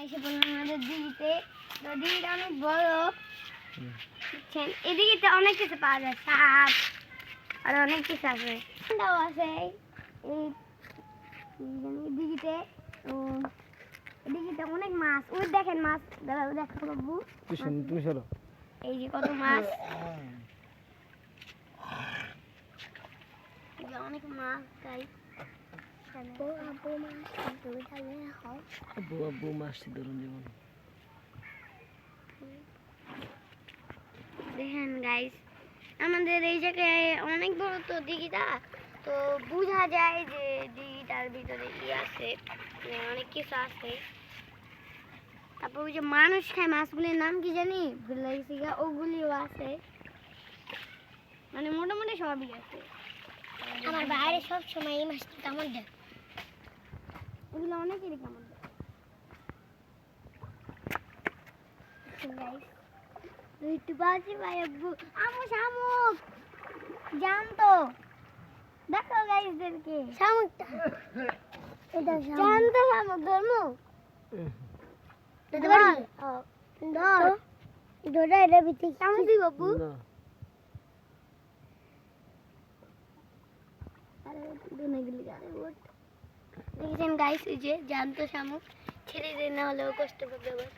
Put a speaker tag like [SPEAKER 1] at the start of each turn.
[SPEAKER 1] এসে বললাম আমাদের দিঘিতে। তো দিঘিটা অনেক বড়, বুঝছেন। এদিকে তো অনেক কিছু পাওয়া যায়, সাপ আর অনেক কিছু আছে, ঠান্ডাও আছে এই দিঘিতে। তো দিঘিতে অনেক মাছ, ওই দেখেন মাছ, দেখো বাবু, এই যে কত মাছ, অনেক মাছ তাই দেখেন গাইস, আমাদের এই জায়গায় অনেক বড় তো দিঘিটা, তো বোঝা যায় যে দিঘিটার ভিতরে কি আছে, অনেক কিছু আছে। তারপর ওই যে মানুষ খায় মাছগুলির নাম কি জানি ভুলে গেছি, ওগুলিও আছে, মানে মোটামুটি সবই আছে। আমার বাইরে সব সময় এই মাছটা কামড় দেয়, ওগুলো অনেকেরই কামড় দেয়। একটু বাজি ভাই আব্বু, আমু শামুক জানতো, দেখো গাইসদেরকে শামুকটা, এটা জানতো শামুক ধর্ম ধর ধরে এটা ভিতরে শামুক দি বাবু। দেখেছেন গাইস, এই যে জ্যান্ত শামুক, ছেড়ে দিয়ে না হলেও কষ্ট পাবে আবার।